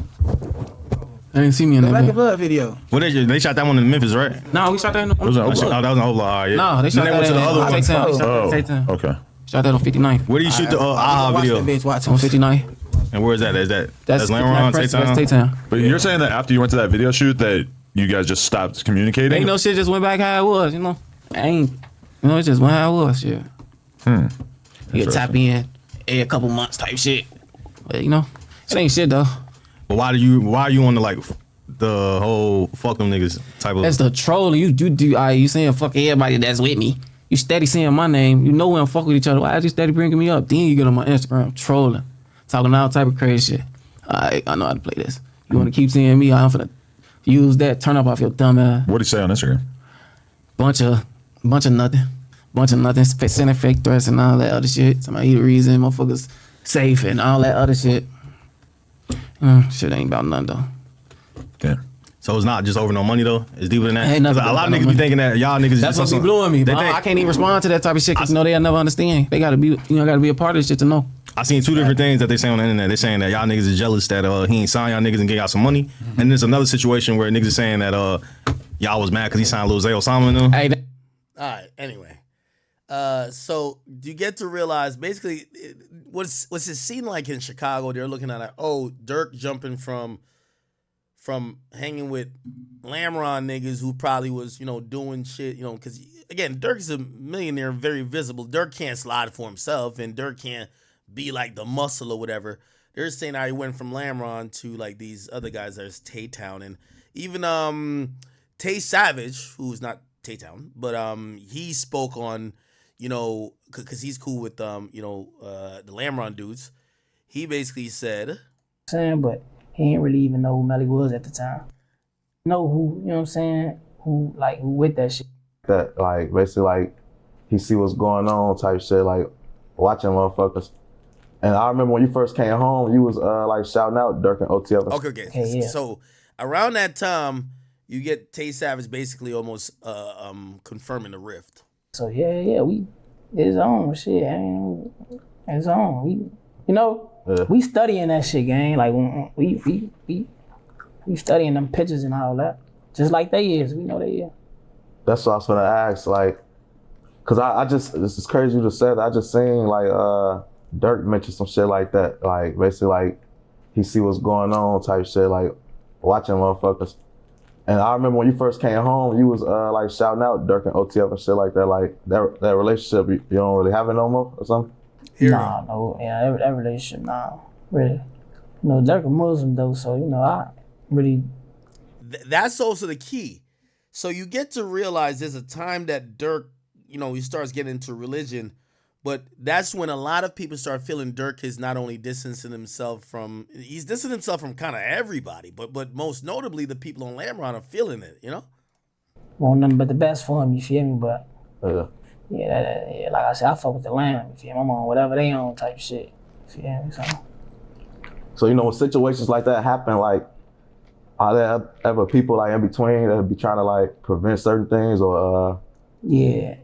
I didn't see me in The that. Black and bitch. Blood video. What they shot that one in Memphis, right? No, we shot that in That was in Oklahoma. Oh, that was in Oklahoma. Yeah. No, they shot Then that went to the in other one. K-Town. Oh, K-Town. okay. Shot that on 59th. Where do you shoot the AHA Watch video? that bitch, watch On him. 59th. And where is that? Is that That's Lamron, That's Tay-Town? Tay-Town. But you're saying that after you went to that video shoot that you guys just stopped communicating? Ain't no shit just went back how it was, you know. It just went how it was, shit. You get tap in every couple months type shit. But you know, it ain't shit though. But why are you on the whole fuck them niggas type of? That's the trolling. You saying fuck everybody that's with me. You steady saying my name. You know we don't fuck with each other. Why is you steady bringing me up? Then you get on my Instagram trolling, talking all type of crazy shit. I know how to play this. You want to keep seeing me? I'm finna use that. Turn up off your dumb ass. What do you say on Instagram? Bunch of nothing. Sending fake threats and all that other shit. Somebody the reason motherfuckers safe and all that other shit. Shit ain't about nothing though. Yeah. So it's not just over no money though. It's deeper than that. Ain't nothing A lot of about niggas no be money. thinking that y'all niggas. That's just what be blowing me. They But think- I can't even respond to that type of shit because they'll never understand. They gotta be, gotta be a part of this shit to know. I seen two different things that they say on the internet. They're saying that y'all niggas is jealous that he ain't signed y'all niggas and get y'all some money. And there's another situation where niggas is saying that y'all was mad because he signed Lil Zay Osama and them. Hey, All right. Anyway, so you get to realize basically what's it seem like in Chicago? They're looking at Dirk jumping from hanging with Lamron niggas who probably was doing shit because again Dirk is a millionaire, very visible. Dirk can't slide for himself, and Dirk can't be like the muscle or whatever. They're saying how he went from Lamron to like these other guys that's Tay-Town, and even Tay Savage, who's not Tay-Town, but he spoke on because he's cool with the Lamron dudes. He basically said, But he ain't really even know who Melly was at the time. Know who, you know what I'm saying? Who with that shit. That basically he see what's going on type shit, like watching motherfuckers. And I remember when you first came home, you was shouting out Dirk and OTF. okay. Yeah. So around that time, you get Tay Savage basically almost confirming the rift. So yeah, it's on shit. It's on. We studying that shit, gang. Like we studying them pictures and all that. Just like they is. We know they is. That's what I was gonna ask, cause I just, this is crazy you just said that. I just seen Dirk mention some shit like that, basically he see what's going on type shit, watching motherfuckers. And I remember when you first came home, you was shouting out Dirk and OTF and shit like that. That relationship, you don't really have it no more or something? That relationship, really. Dirk a Muslim though, so I really. That's also the key. So you get to realize there's a time that Dirk, he starts getting into religion, but that's when a lot of people start feeling Dirk is not only distancing himself from, he's distancing himself from kind of everybody, but most notably the people on Lamron are feeling it, Want nothing but the best for him, you feel me? But Yeah. like I said, I fuck with the Lamb, you feel me? I'm on whatever they on type shit, you feel me? So when situations like that happen, are there ever people in between that be trying to prevent certain things or Yeah,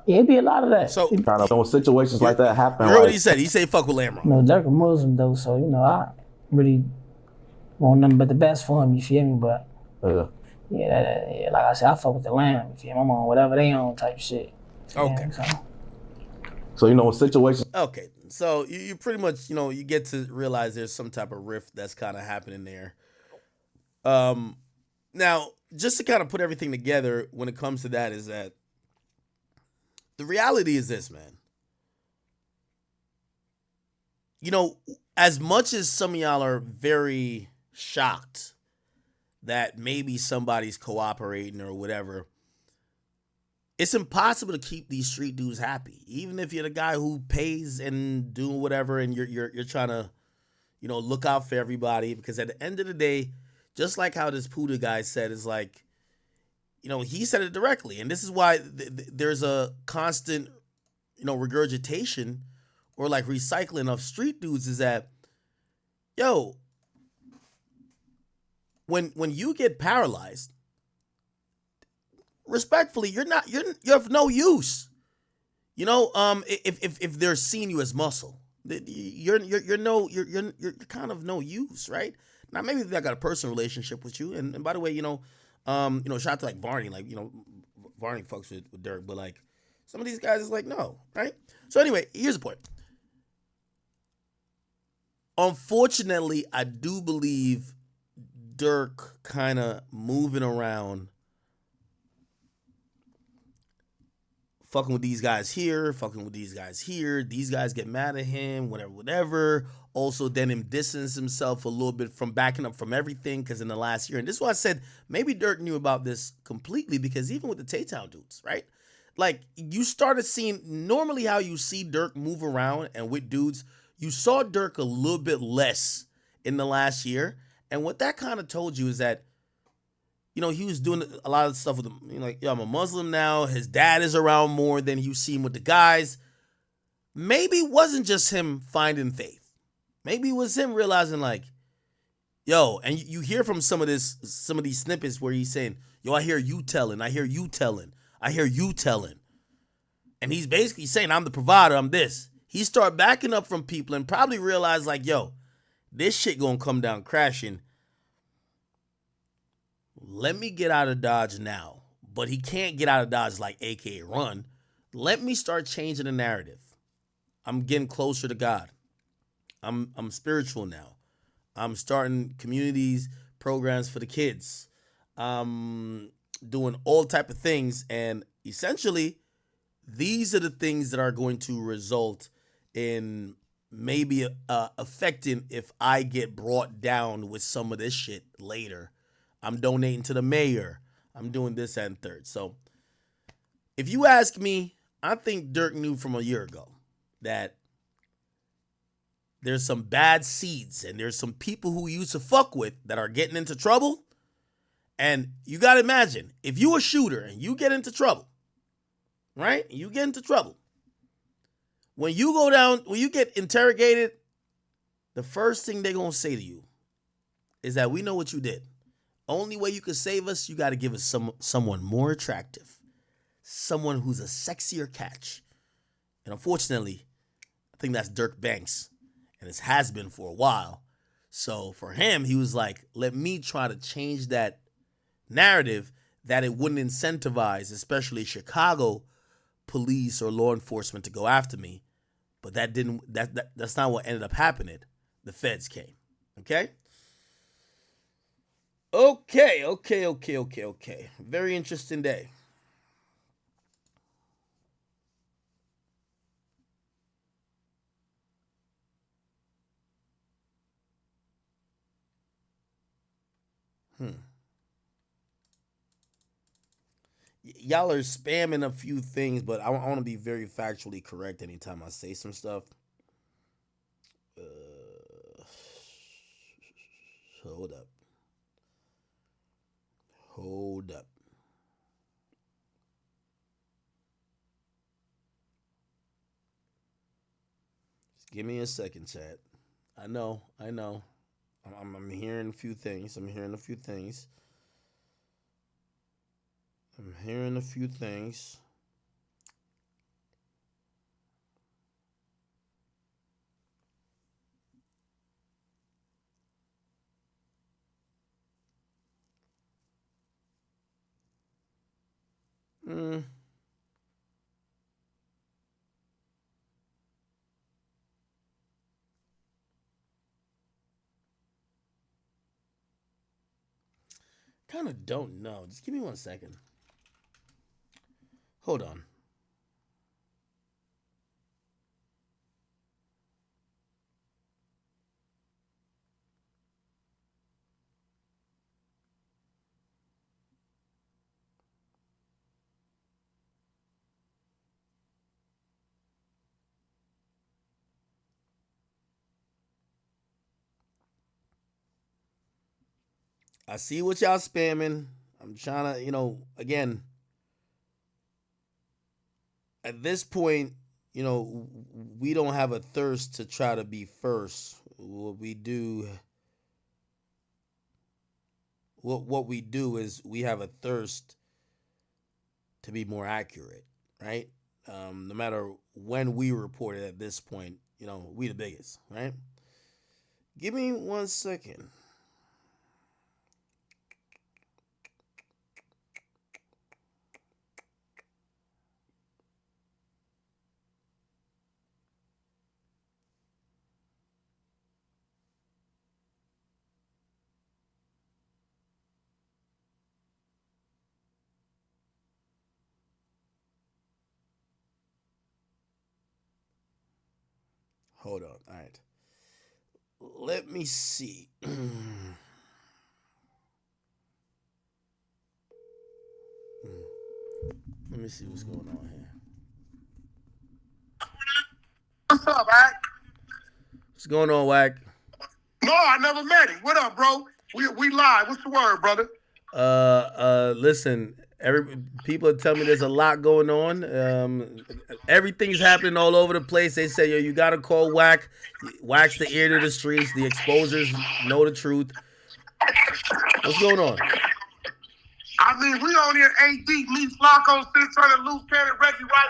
it be a lot of that. So when situations like that happen? you heard what he said. He said fuck with Lamron. Dirk a Muslim though, so I really want nothing but the best for him, you feel me? But like I said, I fuck with the Lamb, you feel me? I'm on whatever they on type shit. Okay. So when situations. Okay, so you pretty much, you get to realize there's some type of rift that's kind of happening there. Now, just to kind of put everything together when it comes to that is that the reality is this, man. As much as some of y'all are very shocked that maybe somebody's cooperating or whatever, it's impossible to keep these street dudes happy. Even if you're the guy who pays and do whatever and you're trying to, look out for everybody, because at the end of the day, just like how this Puda guy said, is he said it directly. And this is why there's a constant, regurgitation or recycling of street dudes is that, when you get paralyzed, respectfully, you're of no use. If they're seeing you as muscle, you're kind of no use, right? Now maybe they got a personal relationship with you, and by the way, shout out to Varney, Varney fucks with Dirk, but some of these guys is no, right? So anyway, here's the point. Unfortunately, I do believe Dirk kind of moving around, fucking with these guys here, fucking with these guys here. These guys get mad at him, whatever, whatever. Also, then him distance himself a little bit from backing up from everything because in the last year, and this is why I said maybe Dirk knew about this completely because even with the Tay-Town dudes, right? Like, you started seeing, normally how you see Dirk move around and with dudes, you saw Dirk a little bit less in the last year. And what that kind of told you is that, you know, he was doing a lot of stuff with them. You know, like, yo, I'm a Muslim now. His dad is around more than you see him with the guys. Maybe it wasn't just him finding faith. Maybe it was him realizing, like, yo, and you hear from some of these snippets where he's saying, yo, I hear you telling, I hear you telling, I hear you telling. And he's basically saying, I'm the provider, I'm this. He start backing up from people and probably realize, like, yo, this shit gonna come down crashing. Let me get out of Dodge now. But he can't get out of Dodge like AKA run. Let me start changing the narrative. I'm getting closer to God. I'm spiritual now. I'm starting communities, programs for the kids. I'm doing all type of things. And essentially, these are the things that are going to result in maybe affecting if I get brought down with some of this shit later. I'm donating to the mayor. I'm doing this and third. So if you ask me, I think Dirk knew from a year ago that there's some bad seeds and there's some people who used to fuck with that are getting into trouble. And you got to imagine, if you a shooter and you get into trouble, right? You get into trouble. When you go down, when you get interrogated, the first thing they're going to say to you is that we know what you did. Only way you can save us, you got to give us someone more attractive. Someone who's a sexier catch. And unfortunately, I think that's Dirk Banks. And it has been for a while. So for him, he was like, let me try to change that narrative that it wouldn't incentivize, especially Chicago police or law enforcement to go after me. But that's not what ended up happening. The feds came. Okay? Okay. Very interesting day. Y'all are spamming a few things, but I want to be very factually correct anytime I say some stuff. Hold up. Just give me a second, chat. I know. I'm hearing a few things. Kind of don't know. Just give me 1 second. Hold on. I see what y'all spamming. I'm trying to, again, at this point, we don't have a thirst to try to be first. What we do is we have a thirst to be more accurate, right? No matter when we report it at this point, we the biggest, right? Give me 1 second. Hold on. All right. Let me see. Let me see what's going on here. What's up, Wack? What's going on, Wack? No, I never met him. What up, bro? We live. What's the word, brother? Listen, people are telling me there's a lot going on. Everything's happening all over the place. They say, yo, you gotta call Wack. Wack's the ear to the streets. The exposers know the truth. What's going on? I mean, we on here 8 deep. Me, Flacco, 600, Loose Cannon, Reggie White,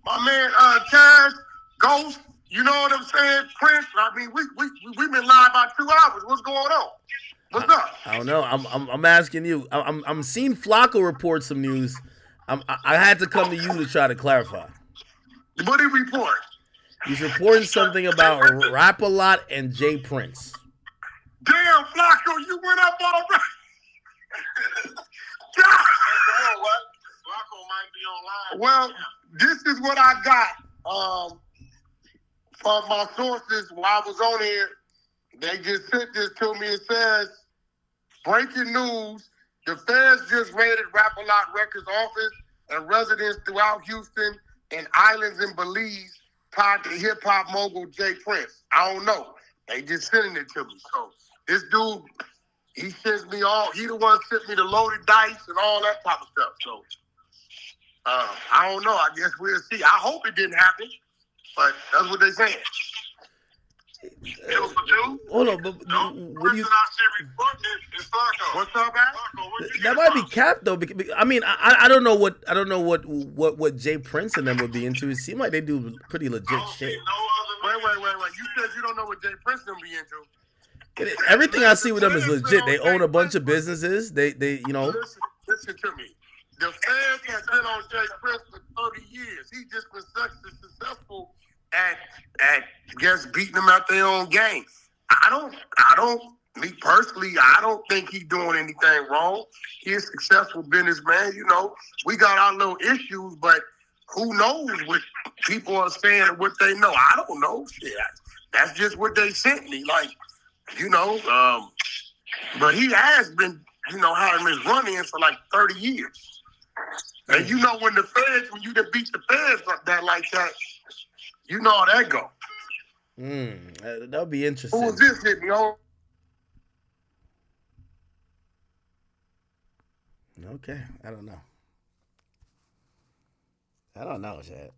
my man, Cash, Ghost. You know what I'm saying? Prince. I mean, we've been live about 2 hours. What's going on? What's up? I don't know. I'm asking you. I'm seeing Flacco report some news. I had to come to you to try to clarify. What did he report? He's reporting something about Rap-A-Lot and Jay Prince. Damn, Flacco, you went up all right. Flacco might be online. Well, this is what I got from my sources while I was on here. They just sent this to me. It says, breaking news, the feds just raided Rap-A-Lot Records office and residents throughout Houston and islands in Belize tied to hip-hop mogul Jay Prince. I don't know. They just sending it to me. So this dude, he sends me he the one sent me the loaded dice and all that type of stuff. So I don't know. I guess we'll see. I hope it didn't happen, but that's what they saying. Hold on, but what do you? What's up, man? That might be cap though. I mean, I don't know what Jay Prince and them would be into. It seemed like they do pretty legit shit. Wait. You said you don't know what Jay Prince gonna be into. Everything I see with them is legit. They own a bunch of businesses. They you know. Listen to me. The fans have been on Jay Prince for 30 years. He just been successful at just beating them out their own game. Me personally, I don't think he's doing anything wrong. He's a successful businessman. You know, we got our little issues, but who knows what people are saying and what they know. I don't know. Shit, that's just what they sent me. Like, you know, but he has been, you know, having his run-in for like 30 years. And you know when you done beat the feds like that, you know how that go. That'll be interesting. Who was this hitting me on? Okay, I don't know, Chad.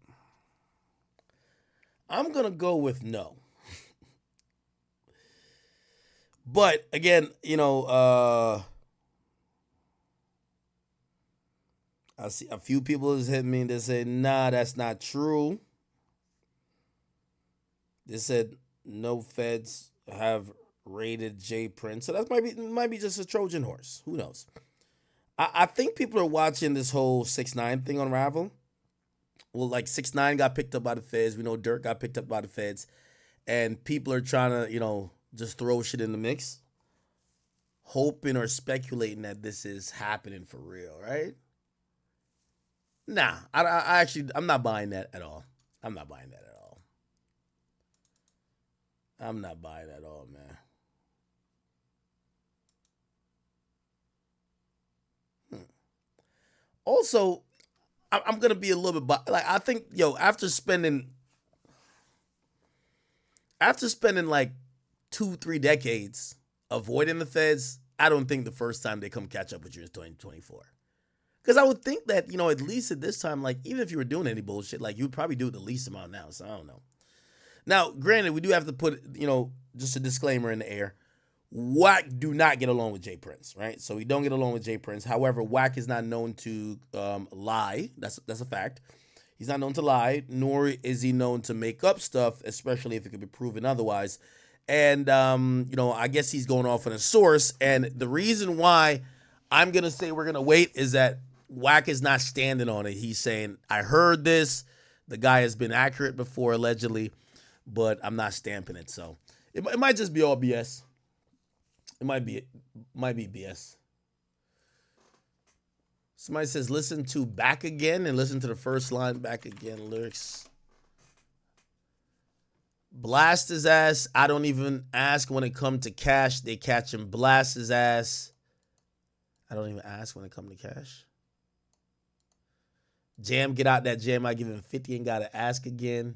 I'm gonna go with no. But again, you know, I see a few people has hit me and they say, nah, that's not true. They said no feds have raided Jay Prince. So that might be just a Trojan horse. Who knows? I think people are watching this whole 6ix9ine thing unravel. Well, like 6ix9ine got picked up by the feds. We know Dirk got picked up by the feds. And people are trying to, you know, just throw shit in the mix. Hoping or speculating that this is happening for real, right? Nah, I'm not buying that at all. I'm not buying that at all, man. Also, I'm gonna be a little bit like I think, after spending like 2-3 decades avoiding the feds, I don't think the first time they come catch up with you is 2024. Because I would think that, at least at this time, like, even if you were doing any bullshit, like, you would probably do it the least amount now. So I don't know. Now, granted, we do have to put, just a disclaimer in the air. Wack do not get along with Jay Prince, right? So we don't get along with Jay Prince. However, Wack is not known to lie. That's a fact. He's not known to lie, nor is he known to make up stuff, especially if it could be proven otherwise. And, I guess he's going off on a source. And the reason why I'm going to say we're going to wait is that Wack is not standing on it. He's saying, I heard this. The guy has been accurate before, allegedly, but I'm not stamping it. So it might just be all BS. It might be BS. Somebody says, listen to Back Again and listen to the first line, Back Again lyrics. blast his ass. I don't even ask when it come to cash. They catch him, blast his ass. I don't even ask when it come to cash. Jam, get out that jam. I give him 50 and gotta ask again.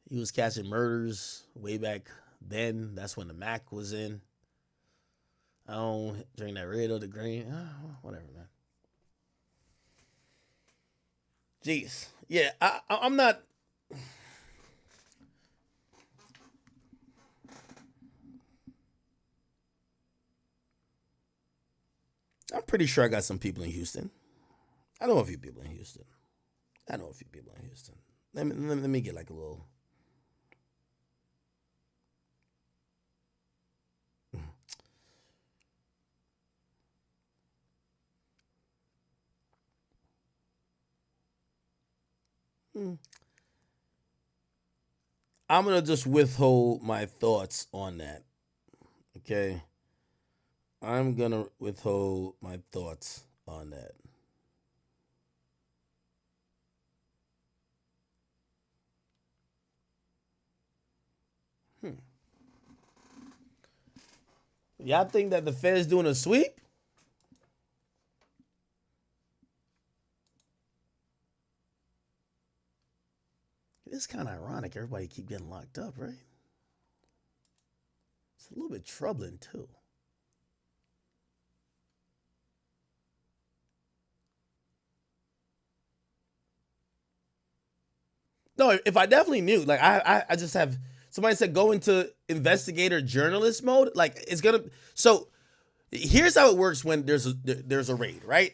He was catching murders way back then. That's when the Mac was in. I don't drink that red or the green. Whatever, man. Jeez. Yeah, I'm not. I'm pretty sure I got some people in Houston. I know a few people in Houston. Let me get like a little. I'm going to just withhold my thoughts on that. Okay? I'm going to withhold my thoughts on that. Y'all think that the Fed's doing a sweep? It's kind of ironic. Everybody keep getting locked up, right? It's a little bit troubling, too. No, if I definitely knew, like I just have somebody said go into investigator journalist mode. Like it's gonna. So here's how it works when there's a raid, right?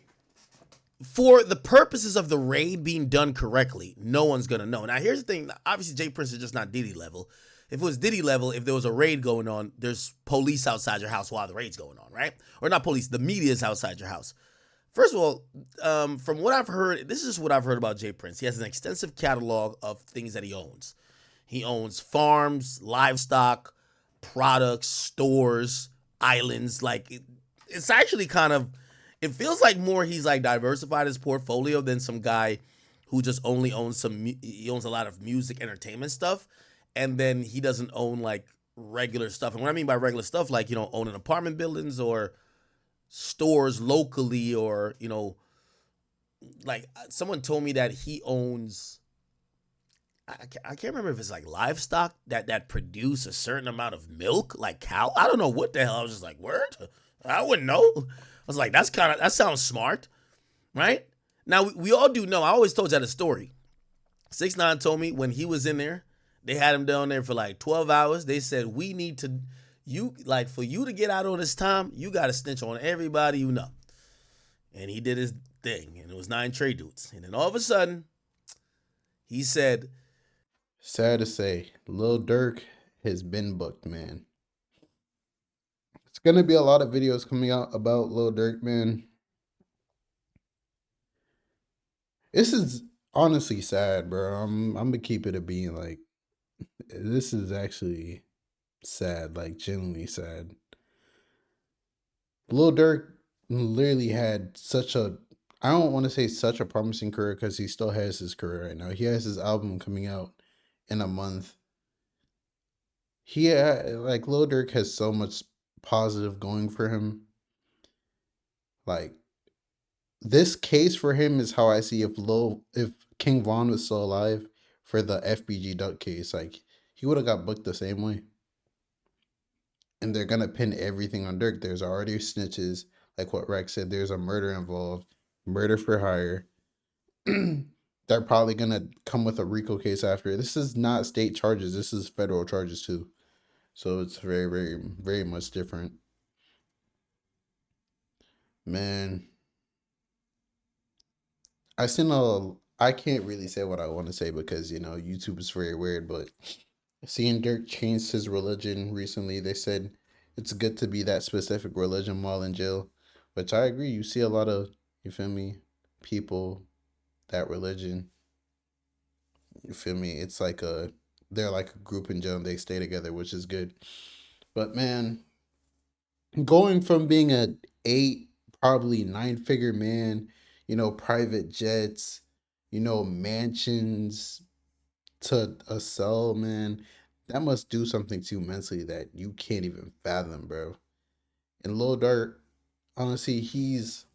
For the purposes of the raid being done correctly, no one's gonna know. Now here's the thing. Obviously, Jay Prince is just not Diddy level. If it was Diddy level, if there was a raid going on, there's police outside your house while the raid's going on, right? Or not police, the media is outside your house. First of all, from what I've heard, this is what I've heard about Jay Prince. He has an extensive catalog of things that he owns. He owns farms, livestock, products, stores, islands. Like it's actually kind of, it feels like more he's like diversified his portfolio than some guy who just only owns he owns a lot of music, entertainment stuff. And then he doesn't own like regular stuff. And what I mean by regular stuff, like, owning apartment buildings or stores locally, or like someone told me that he owns, I can't remember if it's like livestock that produce a certain amount of milk, like cow. I don't know what the hell. I was just like, word? I wouldn't know. I was like, that sounds smart, right? Now we all do know. I always told you that a story. 6ix9ine told me when he was in there, they had him down there for like 12 hours. They said, we need to, for you to get out on this time, you got to snitch on everybody you know. And he did his thing, and it was 9 Trey dudes. And then all of a sudden, he said, sad to say, Lil Durk has been booked, man. It's going to be a lot of videos coming out about Lil Durk, man. This is honestly sad, bro. I'm going to keep it a being. Like, this is actually sad, like genuinely sad. Lil Durk literally had I don't want to say such a promising career, because he still has his career right now. He has his album coming out in a month. Lil Durk has so much positive going for him. Like, this case for him is how I see if King Von was still alive for the FBG Duck case. Like, he would have got booked the same way. And they're going to pin everything on Dirk. There's already snitches. Like what Rex said, there's a murder involved. Murder for hire. They're probably going to come with a RICO case after. This is not state charges. This is federal charges too. So it's very, very, very much different. Man. I can't really say what I want to say because, YouTube is very weird, but seeing Dirk change his religion recently, they said it's good to be that specific religion while in jail, which I agree. You see a lot of, you feel me, people, that religion, you feel me? It's like they're like a group in jail and they stay together, which is good. But man, going from being a 8, probably 9-figure man, private jets, mansions, to a cell, man, that must do something to you mentally that you can't even fathom, bro. And Lil Durk, honestly, he's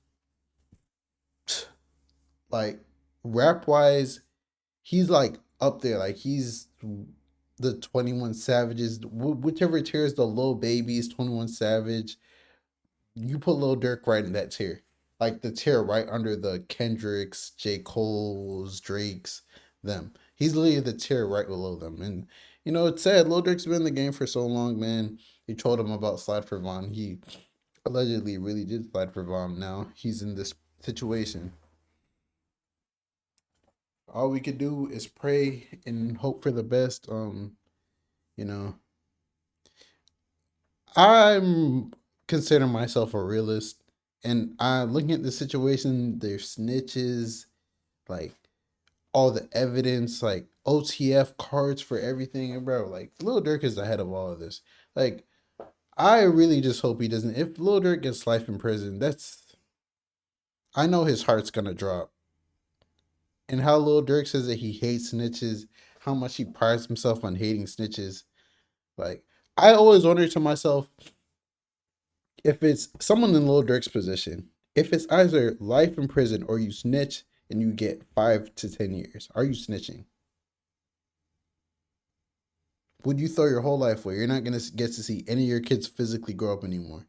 like rap wise, he's like up there. Like he's the 21 Savages, whichever tier is the Lil Babies, 21 Savage. You put Lil Durk right in that tier. Like the tier right under the Kendricks, J. Cole's, Drake's, them. He's literally the tier right below them. And you know, it's sad. Lil Durk's been in the game for so long, man. He told him about Slide for Von. He allegedly really did slide for Von. Now he's in this situation. All we could do is pray and hope for the best. You know, I'm consider myself a realist, and I'm looking at the situation. There's snitches, like all the evidence, like OTF cards for everything, and bro, like Lil Durk is ahead of all of this. Like, I really just hope he doesn't. If Lil Durk gets life in prison, I know his heart's gonna drop. And how Lil Durk says that he hates snitches, how much he prides himself on hating snitches. Like, I always wonder to myself, if it's someone in Lil Durk's position, if it's either life in prison or you snitch and you get 5 to 10 years, are you snitching? Would you throw your whole life away? You're not going to get to see any of your kids physically grow up anymore.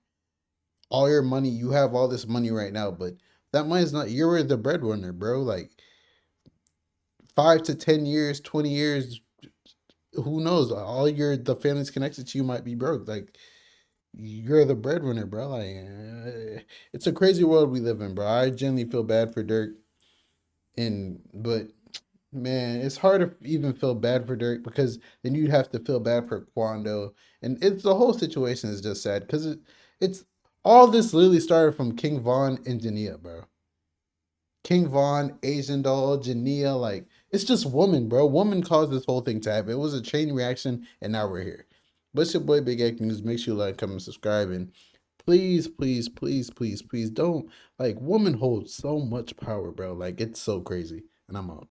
All your money, you have all this money right now, but that money is not, you're the breadwinner, bro. Like 5 to 10 years, 20 years, who knows? The family's connected to you might be broke. Like, you're the breadwinner, bro. Like, it's a crazy world we live in, bro. I genuinely feel bad for Dirk, but man, it's hard to even feel bad for Dirk because then you'd have to feel bad for Quando, and it's the whole situation is just sad because it's all this literally started from King Von and Jania, bro. King Von, Asian Doll, Jania, like it's just woman, bro. Woman caused this whole thing to happen. It was a chain reaction, and now we're here. But it's your boy Big Egg News. Make sure you like, comment, subscribe, and please, please, please, please, please don't, like, woman holds so much power, bro. Like, it's so crazy. And I'm out.